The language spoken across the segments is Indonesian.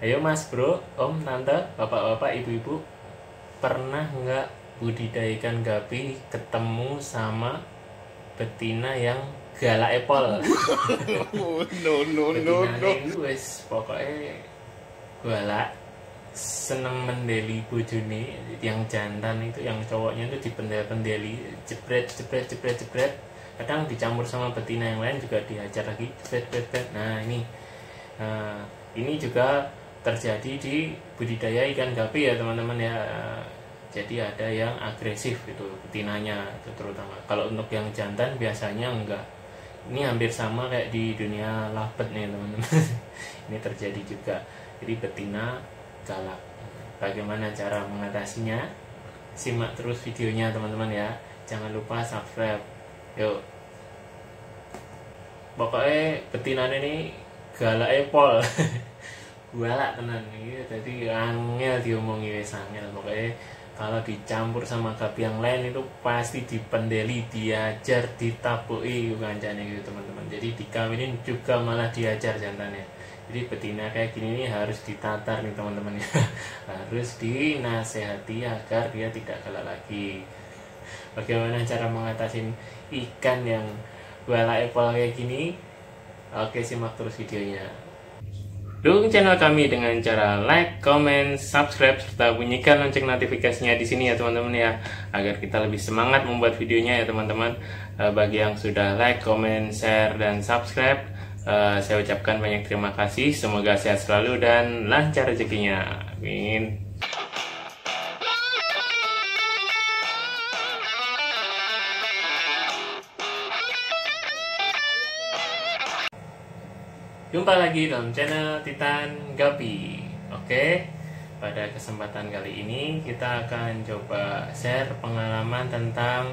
Ayo mas bro, om, tante, bapak-bapak, ibu-ibu, pernah nggak budidayakan gapi ketemu sama betina yang galak epol? No, no, no, Betinane no. itu wes pokoknya galak, seneng mendeli bojone. Yang jantan itu, yang cowoknya itu dipendel-pendeli, jebret jebret jebret jebret, kadang dicampur sama betina yang lain juga dihajar lagi, jebret jebret jebret. Ini juga terjadi di budidaya ikan gapi ya teman-teman ya. Jadi ada yang agresif itu betinanya itu terutama. Kalau untuk yang jantan biasanya enggak. Ini hampir sama kayak di dunia labet nih teman-teman. Ini terjadi juga. Jadi betina galak. Bagaimana cara mengatasinya? Simak terus videonya teman-teman ya. Jangan lupa subscribe. Yuk. Pokoknya betina ini galak pol. Galak tenan iki, jadi angel diomongi wis angel. Pokoknya kalau dicampur sama gapi yang lain itu pasti dipendeli, diajar, ditapuki kancane gitu teman-teman. Jadi dikawinin juga malah diajar jantannya. Jadi betina kayak gini nih harus ditatar nih teman-teman ya. Harus dinasehati agar dia tidak galak lagi. Bagaimana cara mengatasi ikan yang galak epol kayak gini? Oke, simak terus videonya. Dukung channel kami dengan cara like, comment, subscribe, serta bunyikan lonceng notifikasinya di sini ya teman-teman ya, agar kita lebih semangat membuat videonya ya teman-teman. Bagi yang sudah like, comment, share, dan subscribe, saya ucapkan banyak terima kasih. Semoga sehat selalu dan lancar rezekinya. Amin. Jumpa lagi dalam channel Titan Gapi. Oke, pada kesempatan kali ini kita akan coba share pengalaman tentang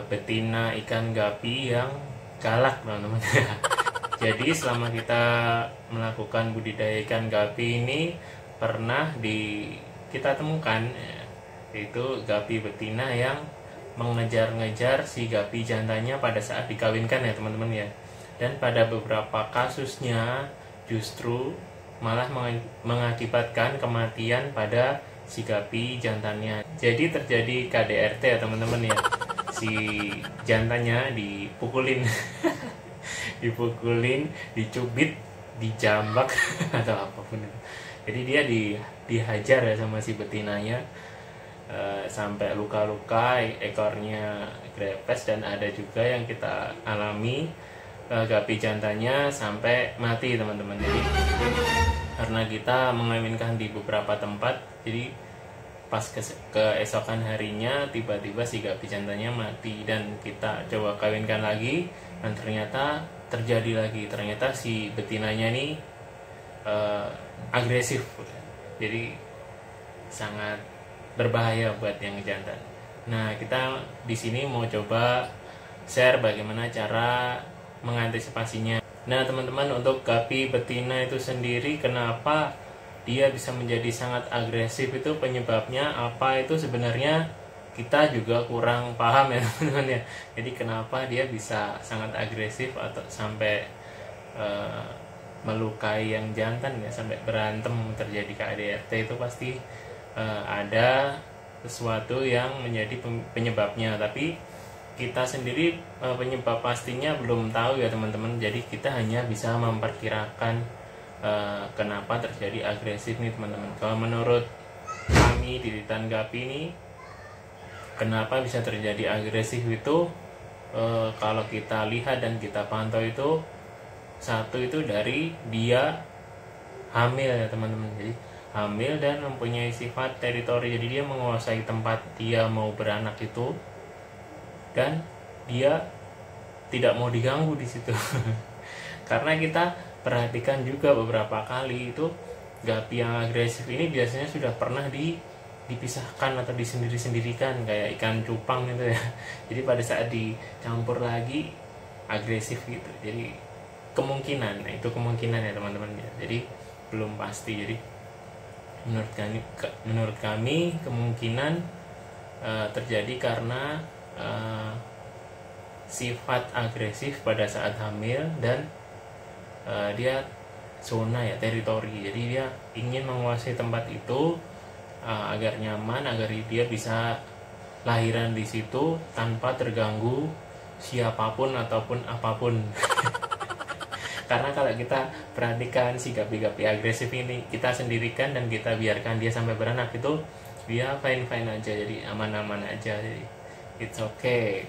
betina ikan gapi yang galak teman-teman. Jadi selama kita melakukan budidaya ikan gapi ini pernah kita temukan itu gapi betina yang mengejar-ngejar si gapi jantannya pada saat dikawinkan ya teman-teman ya. Dan pada beberapa kasusnya justru malah mengakibatkan kematian pada si gapi jantannya. Jadi terjadi KDRT ya teman-teman ya. Si jantannya dipukulin, dipukulin, dicubit, dijambak atau apapun itu. Jadi dia dihajar ya sama si betinanya, sampai luka-luka, ekornya grepes, dan ada juga yang kita alami gapi jantannya sampai mati teman-teman. Jadi karena kita mengawinkan di beberapa tempat, jadi pas keesokan harinya tiba-tiba si gapi jantannya mati, dan kita coba kawinkan lagi dan ternyata terjadi lagi. Ternyata si betinanya ini agresif, jadi sangat berbahaya buat yang jantan. Nah, kita di sini mau coba share bagaimana cara mengantisipasinya. Nah teman-teman, untuk gapi betina itu sendiri, kenapa dia bisa menjadi sangat agresif, itu penyebabnya apa, itu sebenarnya kita juga kurang paham ya teman-teman ya. Jadi kenapa dia bisa sangat agresif atau sampai melukai yang jantan ya, sampai berantem, terjadi KDRT, itu pasti ada sesuatu yang menjadi penyebabnya. Tapi kita sendiri penyebab pastinya belum tahu ya teman-teman. Jadi kita hanya bisa memperkirakan kenapa terjadi agresif nih teman-teman. Kalau menurut kami di Titan Gapi ini, kenapa bisa terjadi agresif itu, kalau kita lihat dan kita pantau itu, satu itu dari dia hamil ya teman-teman. Jadi hamil dan mempunyai sifat teritori, jadi dia menguasai tempat dia mau beranak itu, dan dia tidak mau diganggu di situ. Karena kita perhatikan juga beberapa kali itu gapi yang agresif ini biasanya sudah pernah dipisahkan atau disendiri-sendirikan, kayak ikan cupang gitu ya. Jadi pada saat dicampur lagi agresif gitu. Jadi kemungkinan, nah itu kemungkinan ya teman-teman ya. Jadi belum pasti. Jadi menurut kami kemungkinan terjadi karena sifat agresif pada saat hamil, dan dia zona ya, teritori. Jadi dia ingin menguasai tempat itu agar nyaman, agar dia bisa lahiran di situ tanpa terganggu siapapun ataupun apapun. Karena kalau kita perhatikan si gapi-gapi agresif ini, kita sendirikan dan kita biarkan dia sampai beranak, itu dia fine-fine aja, jadi aman-aman aja, jadi it's okay.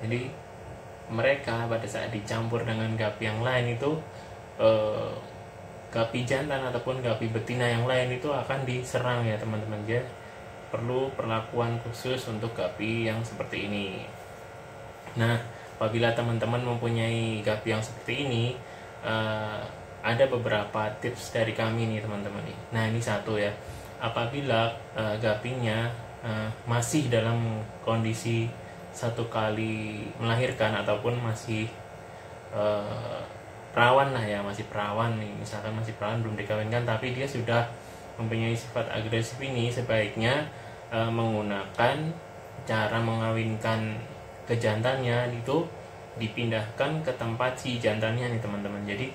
Jadi mereka pada saat dicampur dengan gapi yang lain itu gapi jantan ataupun gapi betina yang lain itu akan diserang ya teman-teman. Ya, perlu perlakuan khusus untuk gapi yang seperti ini. Nah, apabila teman-teman mempunyai gapi yang seperti ini, ada beberapa tips dari kami nih teman-teman nih. Nah, ini satu ya, apabila gapinya masih dalam kondisi satu kali melahirkan ataupun masih perawan lah ya, masih perawan nih, misalkan masih perawan belum dikawinkan tapi dia sudah mempunyai sifat agresif ini, sebaiknya menggunakan cara mengawinkan ke jantannya itu dipindahkan ke tempat si jantannya nih teman-teman. Jadi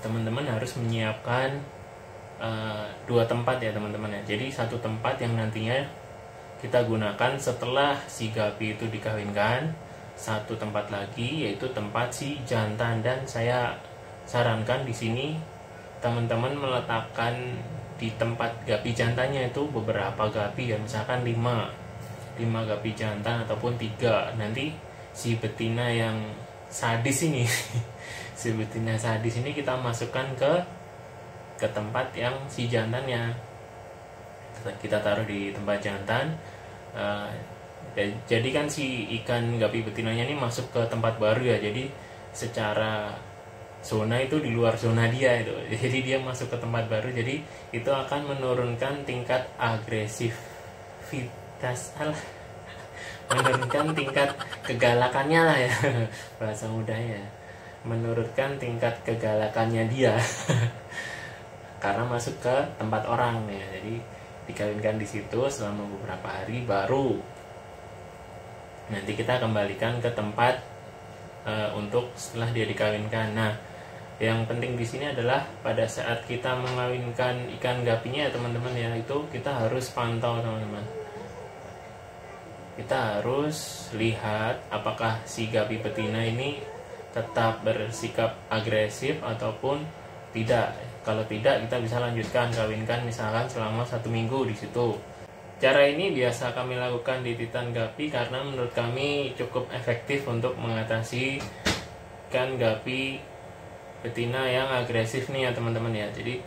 teman-teman harus menyiapkan dua tempat ya teman-teman ya. Jadi satu tempat yang nantinya kita gunakan setelah si gapi itu dikawinkan, satu tempat lagi yaitu tempat si jantan. Dan saya sarankan di sini teman-teman meletakkan di tempat gapi jantannya itu beberapa gapi ya, misalkan 5 gapi jantan ataupun 3. Nanti si betina yang sadis ini si betina sadis ini kita masukkan ke tempat yang si jantannya, kita taruh di tempat jantan. Jadi kan si ikan gapi betinanya ini masuk ke tempat baru ya, jadi secara zona itu di luar zona dia itu, jadi dia masuk ke tempat baru, jadi itu akan menurunkan tingkat agresivitas, menurunkan tingkat kegalakannya lah ya bahasa mudahnya, menurunkan tingkat kegalakannya dia karena masuk ke tempat orang ya. Jadi dikawinkan di situ selama beberapa hari, baru nanti kita kembalikan ke tempat untuk setelah dia dikawinkan. Nah, yang penting di sini adalah pada saat kita mengawinkan ikan gapinya ya teman-teman ya, itu kita harus pantau teman-teman. Kita harus lihat apakah si gapi betina ini tetap bersikap agresif ataupun tidak. Kalau tidak, kita bisa lanjutkan kawinkan misalkan selama 1 minggu di situ. Cara ini biasa kami lakukan di Titan Gapi karena menurut kami cukup efektif untuk mengatasi ikan gapi betina yang agresif nih ya teman-teman ya. Jadi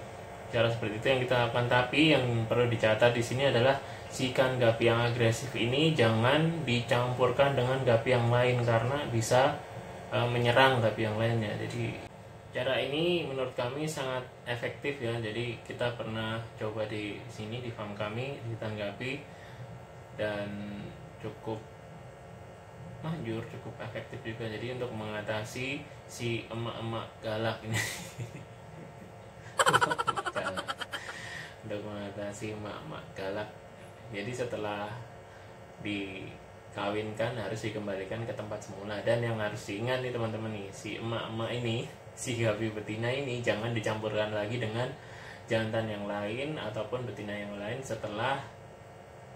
cara seperti itu yang kita lakukan, tapi yang perlu dicatat di sini adalah si ikan gapi yang agresif ini jangan dicampurkan dengan gapi yang lain karena bisa menyerang gapi yang lainnya. Jadi cara ini menurut kami sangat efektif ya. Jadi kita pernah coba di sini di farm kami di Titan Gapi dan cukup manjur, cukup efektif juga. Jadi untuk mengatasi si emak-emak galak ini untuk mengatasi emak-emak galak. Jadi setelah dikawinkan harus dikembalikan ke tempat semula. Dan yang harus diingat nih teman-teman nih, si emak-emak ini, si gapi betina ini jangan dicampurkan lagi dengan jantan yang lain ataupun betina yang lain setelah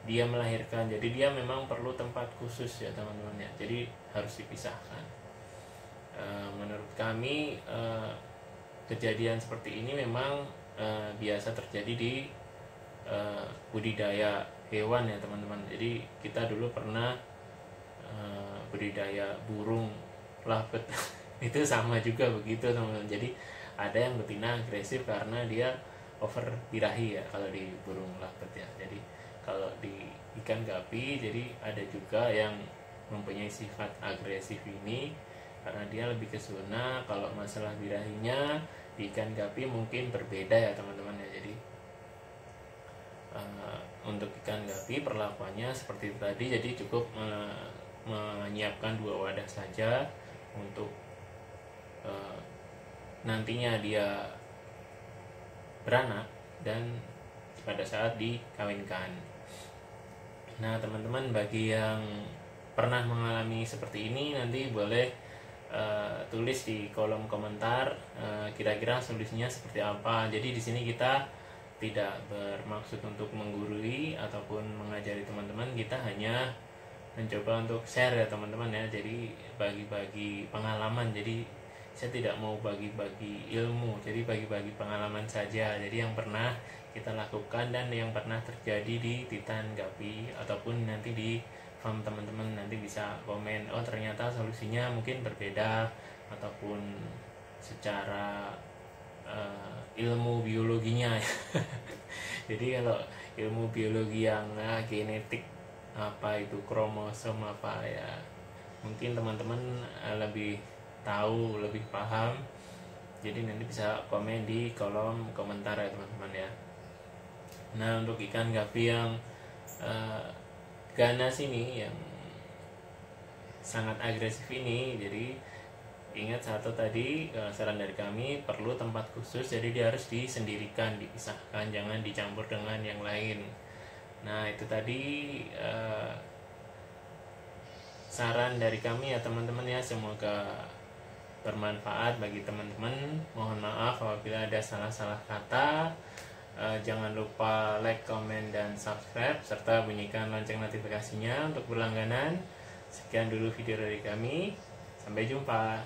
dia melahirkan. Jadi dia memang perlu tempat khusus ya teman-teman ya. Jadi harus dipisahkan. Menurut kami kejadian seperti ini memang biasa terjadi di budidaya hewan ya teman-teman. Jadi kita dulu pernah budidaya burung lapet itu sama juga begitu teman-teman. Jadi ada yang betina agresif karena dia over birahi ya kalau di burung lapet ya. Jadi kalau di ikan gapi jadi ada juga yang mempunyai sifat agresif ini karena dia lebih ke zona. Kalau masalah birahinya di ikan gapi mungkin berbeda ya teman-teman ya. Jadi untuk ikan gapi perlakuannya seperti itu tadi. Jadi cukup menyiapkan 2 wadah saja untuk nantinya dia beranak dan pada saat dikawinkan. Nah teman-teman, bagi yang pernah mengalami seperti ini nanti boleh tulis di kolom komentar kira-kira solusinya seperti apa. Jadi di sini kita tidak bermaksud untuk menggurui ataupun mengajari teman-teman, kita hanya mencoba untuk share ya teman-teman ya. Jadi bagi-bagi pengalaman. Jadi saya tidak mau bagi-bagi ilmu, jadi bagi-bagi pengalaman saja. Jadi yang pernah kita lakukan dan yang pernah terjadi di Titan Gapi ataupun nanti di farm teman-teman, nanti bisa komen, oh ternyata solusinya mungkin berbeda ataupun secara ilmu biologinya ya. Jadi kalau ilmu biologi yang genetik apa itu kromosom apa ya, mungkin teman-teman lebih tahu, lebih paham. Jadi nanti bisa komen di kolom komentar ya teman-teman ya. Nah untuk ikan gapi yang ganas ini, yang sangat agresif ini, jadi ingat satu tadi, saran dari kami perlu tempat khusus. Jadi dia harus disendirikan, dipisahkan, jangan dicampur dengan yang lain. Nah itu tadi saran dari kami ya teman-teman ya. Semoga bermanfaat bagi teman-teman. Mohon maaf apabila ada salah-salah kata. Jangan lupa like, komen, dan subscribe serta bunyikan lonceng notifikasinya untuk berlangganan. Sekian dulu video dari kami. Sampai jumpa.